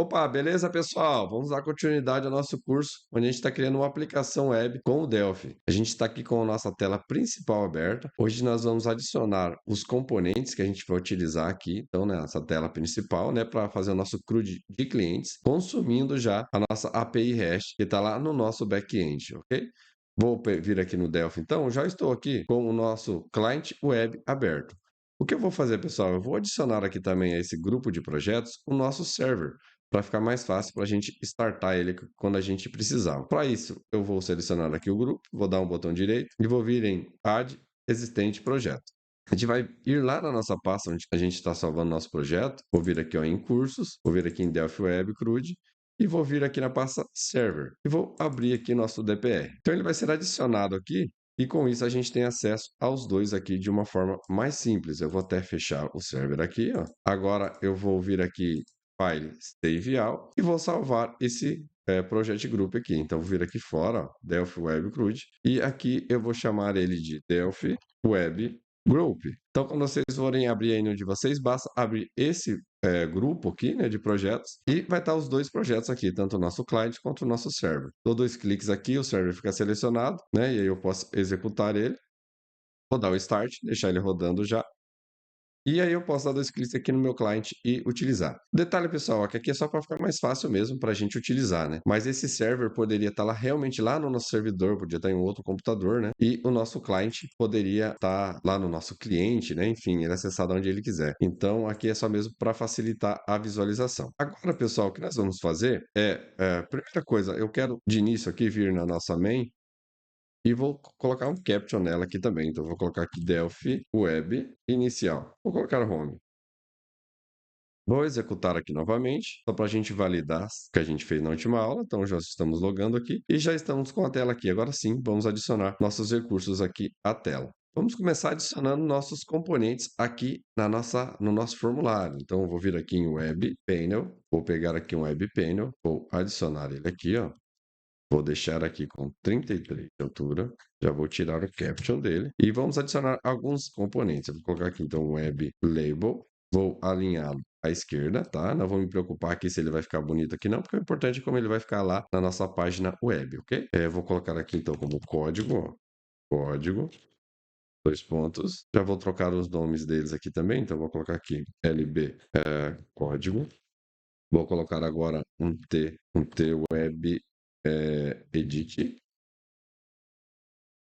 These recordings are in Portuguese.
Opa, beleza, pessoal? Vamos dar continuidade ao nosso curso, onde a gente está criando uma aplicação web com o Delphi. A gente está aqui com a nossa tela principal aberta. Hoje nós vamos adicionar os componentes que a gente vai utilizar aqui, então, nessa tela principal, né, para fazer o nosso CRUD de clientes, consumindo já a nossa API REST, que está lá no nosso back-end, ok? Vou vir aqui no Delphi, então, já estou aqui com o nosso client web aberto. O que eu vou fazer, pessoal? Eu vou adicionar aqui também a esse grupo de projetos o nosso server, para ficar mais fácil para a gente startar ele quando a gente precisar. Para isso, eu vou selecionar aqui o grupo, vou dar um botão direito e vou vir em Add Existente Projeto. A gente vai ir lá na nossa pasta onde a gente está salvando nosso projeto, vou vir aqui ó, em Cursos, vou vir aqui em Delphi Web CRUD e vou vir aqui na pasta Server e vou abrir aqui nosso DPR. Então ele vai ser adicionado aqui e com isso a gente tem acesso aos dois aqui de uma forma mais simples. Eu vou até fechar o server aqui, ó. Agora eu vou vir aqui File Save All e vou salvar esse Project Group aqui. Então, vou vir aqui fora, ó, Delphi Web CRUD, e aqui eu vou chamar ele de Delphi Web Group. Então, quando vocês forem abrir aí no de vocês, basta abrir esse grupo aqui, né, de projetos, e vai estar os dois projetos aqui, tanto o nosso cliente quanto o nosso server. Dou dois cliques aqui, o server fica selecionado, né, e aí eu posso executar ele, vou dar o Start, deixar ele rodando já, e aí eu posso dar dois cliques aqui no meu cliente e utilizar. Detalhe, pessoal, é que aqui é só para ficar mais fácil mesmo para a gente utilizar, né? Mas esse server poderia estar lá realmente lá no nosso servidor, podia estar em um outro computador, né? E o nosso cliente poderia estar lá no nosso cliente, né? Enfim, ele acessar de onde ele quiser. Então, aqui é só mesmo para facilitar a visualização. Agora, pessoal, o que nós vamos fazer primeira coisa, eu quero de início aqui vir na nossa main e vou colocar um caption nela aqui também. Então, vou colocar aqui Delphi Web Inicial. Vou colocar Home. Vou executar aqui novamente, só para a gente validar o que a gente fez na última aula. Então, já estamos logando aqui e já estamos com a tela aqui. Agora sim, vamos adicionar nossos recursos aqui à tela. Vamos começar adicionando nossos componentes aqui no nosso formulário. Então, eu vou vir aqui em Web Panel, vou pegar aqui um Web Panel, vou adicionar ele aqui, ó. Vou deixar aqui com 33 de altura. Já vou tirar o caption dele. E vamos adicionar alguns componentes. Eu vou colocar aqui, então, Web Label. Vou alinhá-lo à esquerda, tá? Não vou me preocupar aqui se ele vai ficar bonito aqui não, porque o importante é como ele vai ficar lá na nossa página web, ok? Vou colocar aqui, então, como código, ó. Código, dois pontos. Já vou trocar os nomes deles aqui também, então vou colocar aqui LB código. Vou colocar agora um T Web Edit.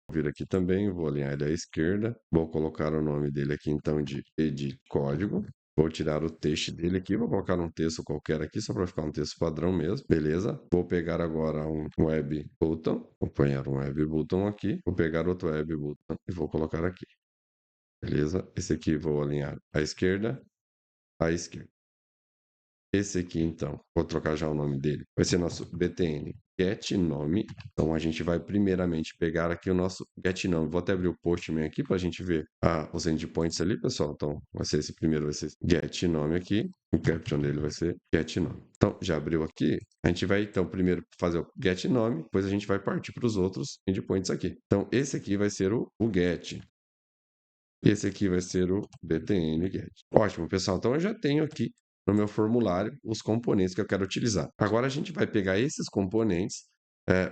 Vou vir aqui também, vou alinhar ele à esquerda. Vou colocar o nome dele aqui, então, de Edit Código. Vou tirar o texto dele aqui, vou colocar um texto qualquer aqui, só para ficar um texto padrão mesmo, beleza? Vou pegar agora um Web Button, vou apanhar um Web Button aqui, vou pegar outro Web Button e vou colocar aqui, beleza? Esse aqui vou alinhar à esquerda, à esquerda. Esse aqui, então, vou trocar já o nome dele. Vai ser nosso btn getNome. Então, a gente vai primeiramente pegar aqui o nosso getNome. Vou até abrir o Postman aqui para a gente ver os endpoints ali, pessoal. Então, vai ser esse primeiro, vai ser getNome aqui. O caption dele vai ser getNome. Então, já abriu aqui. A gente vai, então, primeiro fazer o getNome, depois a gente vai partir para os outros endpoints aqui. Então, esse aqui vai ser o get. Esse aqui vai ser o btn get. Ótimo, pessoal. Então, eu já tenho aqui no meu formulário os componentes que eu quero utilizar. Agora, a gente vai pegar esses componentes,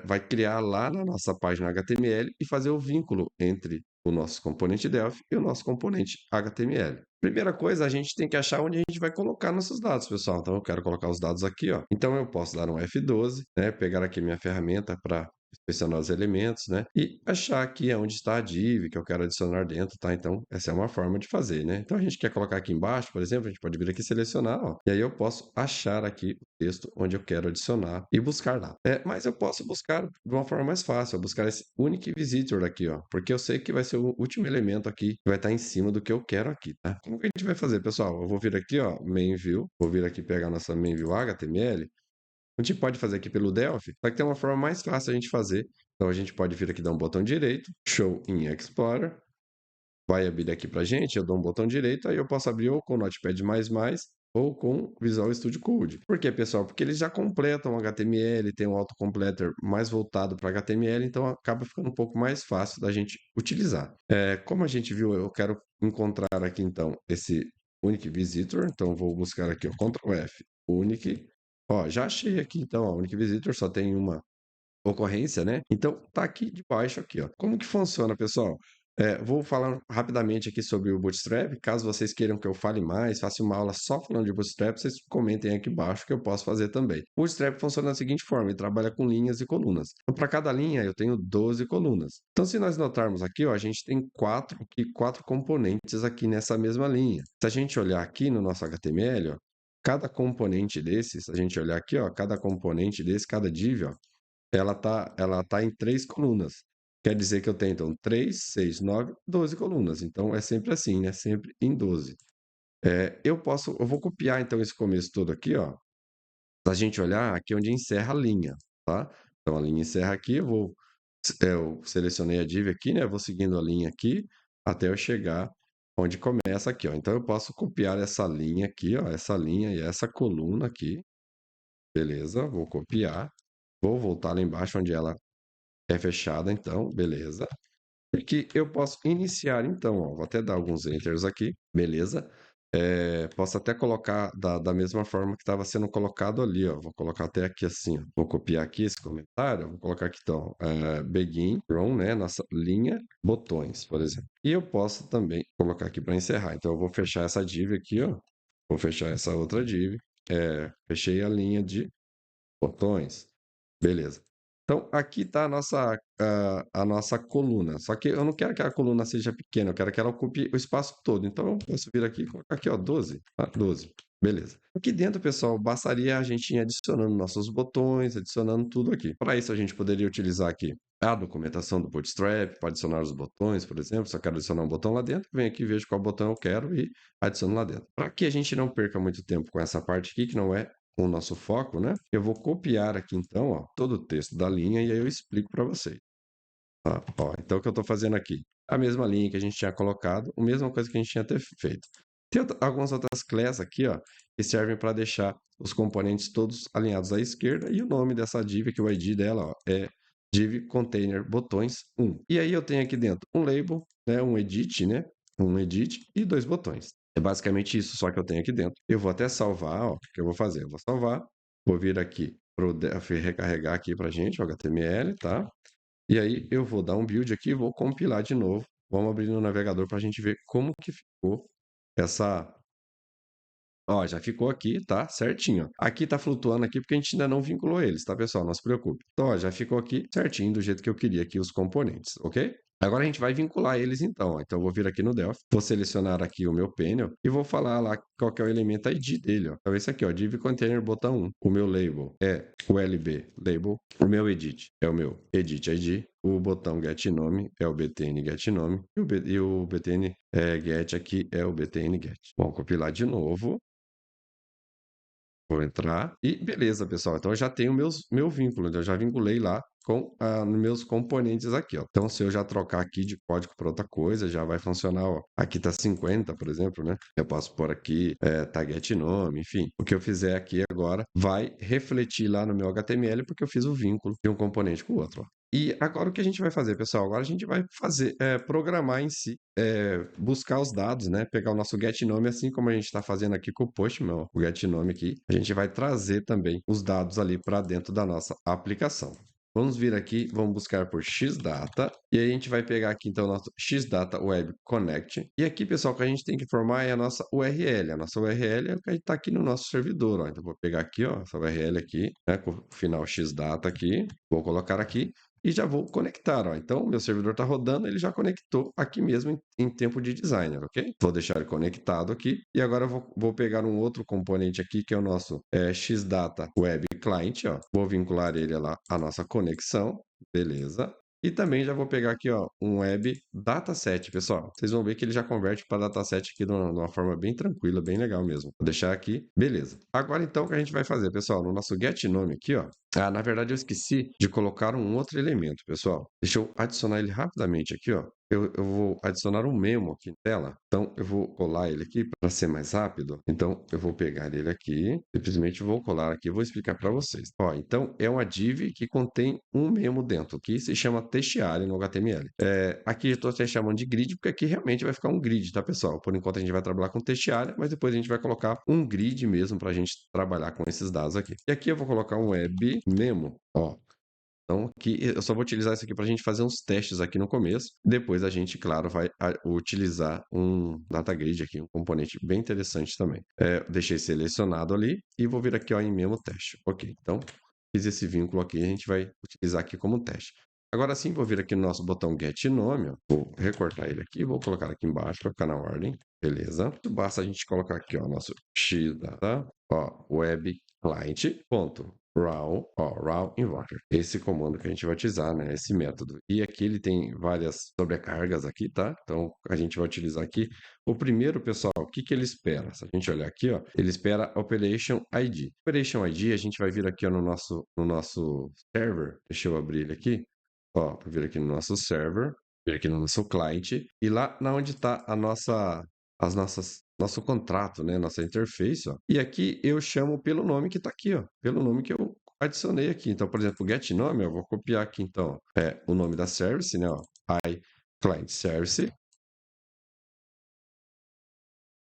vai criar lá na nossa página HTML e fazer o vínculo entre o nosso componente Delphi e o nosso componente HTML. Primeira coisa, a gente tem que achar onde a gente vai colocar nossos dados, pessoal. Então, eu quero colocar os dados aqui, ó. Então, eu posso dar um F12, né? Pegar aqui minha ferramenta para inspecionar os elementos, né? E achar aqui onde está a div que eu quero adicionar dentro, tá? Então, essa é uma forma de fazer, né? Então, a gente quer colocar aqui embaixo, por exemplo, a gente pode vir aqui e selecionar, ó. E aí eu posso achar aqui o texto onde eu quero adicionar e buscar lá. Mas eu posso buscar de uma forma mais fácil, buscar esse unique visitor aqui, ó. Porque eu sei que vai ser o último elemento aqui que vai estar em cima do que eu quero aqui, tá? Como que a gente vai fazer, pessoal? Eu vou vir aqui, ó, main view, vou vir aqui pegar nossa main view HTML. A gente pode fazer aqui pelo Delphi, só que tem uma forma mais fácil a gente fazer. Então, a gente pode vir aqui, dar um botão direito, Show in Explorer, vai abrir aqui para a gente, eu dou um botão direito, aí eu posso abrir ou com Notepad++, ou com Visual Studio Code. Por quê, pessoal? Porque eles já completam HTML, tem um autocompleter mais voltado para HTML, então acaba ficando um pouco mais fácil da gente utilizar. Como a gente viu, eu quero encontrar aqui, então, esse Unique Visitor, então vou buscar aqui o Ctrl F, Unique, Ó, já achei aqui então, ó, Unique Visitor só tem uma ocorrência, né? Então, tá aqui debaixo aqui, ó. Como que funciona, pessoal? Vou falar rapidamente aqui sobre o Bootstrap. Caso vocês queiram que eu fale mais, faça uma aula só falando de Bootstrap, vocês comentem aqui embaixo que eu posso fazer também. O Bootstrap funciona da seguinte forma, ele trabalha com linhas e colunas. Então, para cada linha, eu tenho 12 colunas. Então, se nós notarmos aqui, ó, a gente tem quatro componentes aqui nessa mesma linha. Se a gente olhar aqui no nosso HTML, ó, cada componente desses, se a gente olhar aqui, ó, cada componente desse, cada div, ó, ela tá em três colunas. Quer dizer que eu tenho, então, 3, 6, 9, 12 colunas. Então, é sempre assim, né? Sempre em 12. Eu vou copiar, então, esse começo todo aqui, ó. Para a gente olhar aqui onde encerra a linha, tá? Então, a linha encerra aqui, eu selecionei a div aqui, né? Eu vou seguindo a linha aqui até eu chegar onde começa aqui, ó. Então, eu posso copiar essa linha aqui, ó, essa linha e essa coluna aqui. Beleza, vou copiar. Vou voltar lá embaixo onde ela é fechada, então, beleza. E que eu posso iniciar, então, ó, vou até dar alguns enters aqui, beleza. Posso até colocar da mesma forma que estava sendo colocado ali, ó. Vou colocar até aqui assim, ó. Vou copiar aqui esse comentário, vou colocar aqui, então, begin from, né, nossa linha, botões, por exemplo. E eu posso também colocar aqui para encerrar. Então, eu vou fechar essa div aqui, ó. Vou fechar essa outra div. Fechei a linha de botões. Beleza. Então, aqui está a nossa coluna. Só que eu não quero que a coluna seja pequena, eu quero que ela ocupe o espaço todo. Então, eu posso vir aqui e colocar aqui, ó, 12. Tá? 12. Beleza. Aqui dentro, pessoal, bastaria a gente ir adicionando nossos botões, adicionando tudo aqui. Para isso, a gente poderia utilizar aqui a documentação do Bootstrap, para adicionar os botões, por exemplo. Se eu quero adicionar um botão lá dentro, venho aqui, vejo qual botão eu quero e adiciono lá dentro. Para que a gente não perca muito tempo com essa parte aqui, que não é o nosso foco, né? Eu vou copiar aqui então, ó, todo o texto da linha e aí eu explico para vocês. Tá? Ó, então o que eu estou fazendo aqui? A mesma linha que a gente tinha colocado, a mesma coisa que a gente tinha feito. Tem algumas outras classes aqui, ó, que servem para deixar os componentes todos alinhados à esquerda e o nome dessa div, que o ID dela, ó, é div container botões 1. E aí eu tenho aqui dentro um label, né, um edit, né, um edit e dois botões. É basicamente isso só que eu tenho aqui dentro. Eu vou até salvar, ó, o que eu vou fazer? Eu vou salvar, vou vir aqui para o Delphi recarregar aqui para a gente, o HTML, tá? E aí eu vou dar um build aqui e vou compilar de novo. Vamos abrir no navegador para a gente ver como que ficou essa. Ó, já ficou aqui, tá? Certinho. Aqui tá flutuando aqui porque a gente ainda não vinculou eles, tá, pessoal? Não se preocupe. Então, ó, já ficou aqui certinho do jeito que eu queria aqui os componentes, ok? Agora a gente vai vincular eles então, ó. Então eu vou vir aqui no Delphi, vou selecionar aqui o meu panel e vou falar lá qual que é o elemento ID dele, ó. Então esse aqui, ó, div container botão 1. O meu label é o LB label, o meu edit é o meu edit ID, o botão get nome é o btn get nome e o btn get aqui é o btn get. Vamos compilar de novo. Vou entrar e beleza, pessoal. Então eu já tenho meu vínculo, então eu já vinculei lá com meus componentes aqui, ó. Então se eu já trocar aqui de código para outra coisa, já vai funcionar, ó. Aqui tá 50, por exemplo, né? Eu posso pôr aqui target nome, enfim. O que eu fizer aqui agora vai refletir lá no meu HTML porque eu fiz o vínculo de um componente com o outro, ó. E agora o que a gente vai fazer, pessoal? Agora a gente vai fazer, programar em si, buscar os dados, né? Pegar o nosso getNome, assim como a gente está fazendo aqui com o Postman, ó, o getNome aqui. A gente vai trazer também os dados ali para dentro da nossa aplicação. Vamos vir aqui, vamos buscar por xdata, e aí a gente vai pegar aqui então o nosso xdata web connect. E aqui, pessoal, o que a gente tem que formar é a nossa URL. A nossa URL é o que está aqui no nosso servidor, ó. Então vou pegar aqui, ó, essa URL aqui, né, com o final xdata aqui, vou colocar aqui e já vou conectar, ó. Então, o meu servidor está rodando, ele já conectou aqui mesmo em tempo de designer, ok? Vou deixar ele conectado aqui e agora eu vou pegar um outro componente aqui que é o nosso xdata web client, ó. Vou vincular ele lá à nossa conexão, beleza? E também já vou pegar aqui, ó, um web dataset, pessoal. Vocês vão ver que ele já converte para dataset aqui de uma forma bem tranquila, bem legal mesmo. Vou deixar aqui, beleza. Agora então o que a gente vai fazer, pessoal? No nosso getNome aqui, ó. Na verdade eu esqueci de colocar um outro elemento, pessoal. Deixa eu adicionar ele rapidamente aqui, ó. eu vou adicionar um memo aqui na tela. Então, eu vou colar ele aqui para ser mais rápido. Então, eu vou pegar ele aqui, simplesmente vou colar aqui e vou explicar para vocês. Ó, então, é uma div que contém um memo dentro, que se chama textArea no HTML. Aqui eu estou até chamando de grid, porque aqui realmente vai ficar um grid, tá, pessoal? Por enquanto a gente vai trabalhar com textArea, mas depois a gente vai colocar um grid mesmo para a gente trabalhar com esses dados aqui. E aqui eu vou colocar um web memo, ó. Então, aqui eu só vou utilizar isso aqui para a gente fazer uns testes aqui no começo. Depois a gente, claro, vai utilizar um data grid aqui, um componente bem interessante também. Deixei selecionado ali e vou vir aqui ó, em memo teste. Ok, então fiz esse vínculo aqui, a gente vai utilizar aqui como teste. Agora sim, vou vir aqui no nosso botão get nome, ó, vou recortar ele aqui, vou colocar aqui embaixo para ficar na ordem. Beleza? Basta a gente colocar aqui ó, nosso xdata, ó, web client, ponto. Raw, ó, raw invoker. Esse comando que a gente vai utilizar, né? Esse método. E aqui ele tem várias sobrecargas aqui, tá? Então a gente vai utilizar aqui. O primeiro, pessoal, o que que ele espera? Se a gente olhar aqui, ó, ele espera Operation ID. Operation ID, a gente vai vir aqui ó, no nosso server. Deixa eu abrir ele aqui. Ó, vou vir aqui no nosso server, vir aqui no nosso client e lá na onde está nosso contrato, né? Nossa interface, ó. E aqui eu chamo pelo nome que está aqui, ó. Pelo nome que eu adicionei aqui. Então, por exemplo, get nome, eu vou copiar aqui, então, o nome da service, né? Ó, I client service,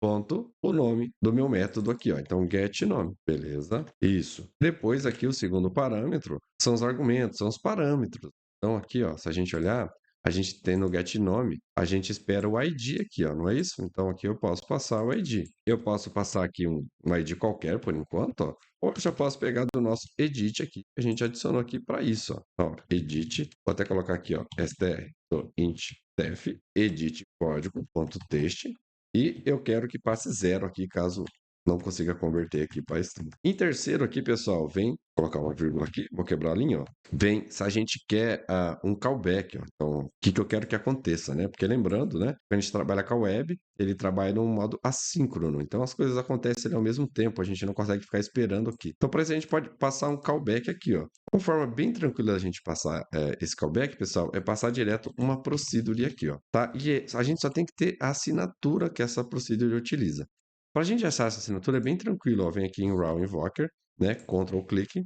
ponto, o nome do meu método aqui, ó. Então, get nome, beleza? Isso. Depois, aqui, o segundo parâmetro são os argumentos, são os parâmetros. Então, aqui, ó, se a gente olhar, a gente tem no get nome, a gente espera o ID aqui, ó, não é isso? Então, aqui eu posso passar o ID. Eu posso passar aqui um ID qualquer, por enquanto, ó. Ou eu já posso pegar do nosso edit aqui, que a gente adicionou aqui para isso, ó. Ó, edit, vou até colocar aqui, ó, str, int, def, edit código.text, e eu quero que passe zero aqui, caso não consiga converter aqui para string. Em terceiro aqui, pessoal, vem colocar uma vírgula aqui, vou quebrar a linha, ó. Vem se a gente quer um callback, ó. Então, o que que eu quero que aconteça, né? Porque lembrando, né? Quando a gente trabalha com a web, ele trabalha num modo assíncrono. Então, as coisas acontecem ali ao mesmo tempo, a gente não consegue ficar esperando aqui. Então, por exemplo, a gente pode passar um callback aqui, ó. Uma forma bem tranquila da gente passar esse callback, pessoal, é passar direto uma procedure aqui, ó, tá? E a gente só tem que ter a assinatura que essa procedure utiliza. Para a gente achar essa assinatura é bem tranquilo, ó. Vem aqui em Raw Invoker, né? Ctrl clique,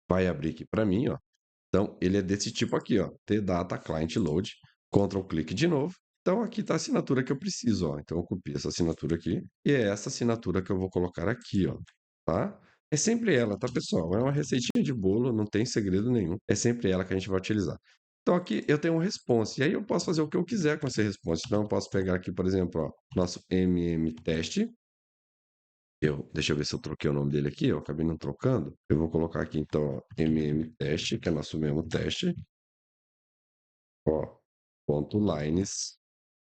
vai abrir aqui para mim, ó. Então, ele é desse tipo aqui, ó, tdata client load, Ctrl clique de novo. Então, aqui está a assinatura que eu preciso, ó. Então, eu copio essa assinatura aqui e é essa assinatura que eu vou colocar aqui, ó, tá? É sempre ela, tá, pessoal? É uma receitinha de bolo, não tem segredo nenhum. É sempre ela que a gente vai utilizar. Então, aqui eu tenho um response, e aí eu posso fazer o que eu quiser com esse response. Então, eu posso pegar aqui, por exemplo, ó, nosso teste. Deixa eu ver se eu troquei o nome dele aqui, eu acabei não trocando. Eu vou colocar aqui, então, ó, teste, que é nosso mesmo teste. Ó, ponto lines,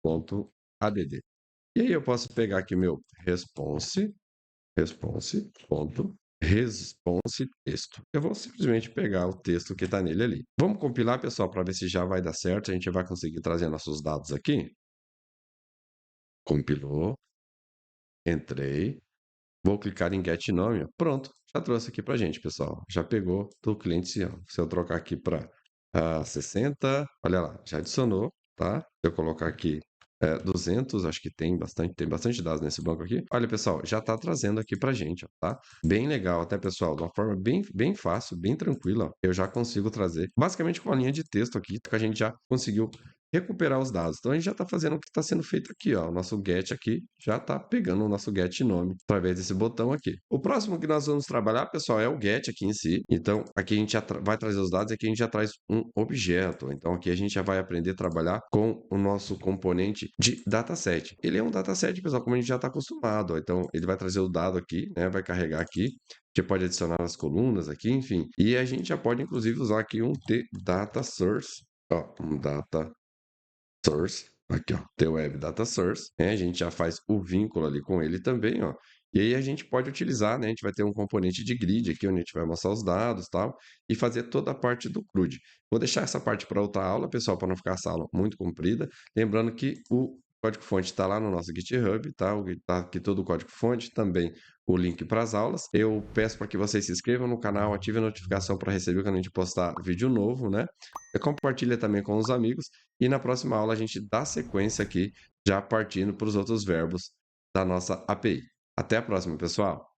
ponto add. E aí eu posso pegar aqui o meu response texto. Eu vou simplesmente pegar o texto que está nele ali. Vamos compilar, pessoal, para ver se já vai dar certo. A gente vai conseguir trazer nossos dados aqui. Compilou. Entrei. Vou clicar em get nome. Ó. Pronto. Já trouxe aqui para a gente, pessoal. Já pegou do cliente. Ó. Se eu trocar aqui para 60, olha lá, já adicionou, tá? Se eu colocar aqui 200, acho que tem bastante dados nesse banco aqui. Olha, pessoal, já está trazendo aqui para a gente, ó, tá? Bem legal, até, pessoal, de uma forma bem, bem fácil, bem tranquila, ó, eu já consigo trazer, basicamente com uma linha de texto aqui, que a gente já conseguiu recuperar os dados. Então, a gente já está fazendo o que está sendo feito aqui, ó. O nosso get aqui já está pegando o nosso get nome através desse botão aqui. O próximo que nós vamos trabalhar, pessoal, é o get aqui em si. Então, aqui a gente já vai trazer os dados, aqui a gente já traz um objeto. Então, aqui a gente já vai aprender a trabalhar com o nosso componente de dataset. Ele é um dataset, pessoal, como a gente já está acostumado. Ó. Então, ele vai trazer o dado aqui, né? Vai carregar aqui. A gente pode adicionar as colunas aqui, enfim. E a gente já pode, inclusive, usar aqui um data source. Ó, um data source, aqui ó, the web data source, né? A gente já faz o vínculo ali com ele também, ó. E aí a gente pode utilizar, né? A gente vai ter um componente de grid aqui, onde a gente vai mostrar os dados e tal, e fazer toda a parte do CRUD. Vou deixar essa parte para outra aula, pessoal, para não ficar essa aula muito comprida. Lembrando que código-fonte está lá no nosso GitHub, tá? Tá aqui todo o código-fonte, também o link para as aulas. Eu peço para que vocês se inscrevam no canal, ativem a notificação para receber quando a gente postar vídeo novo, né? E compartilha também com os amigos. E na próxima aula a gente dá sequência aqui, já partindo para os outros verbos da nossa API. Até a próxima, pessoal!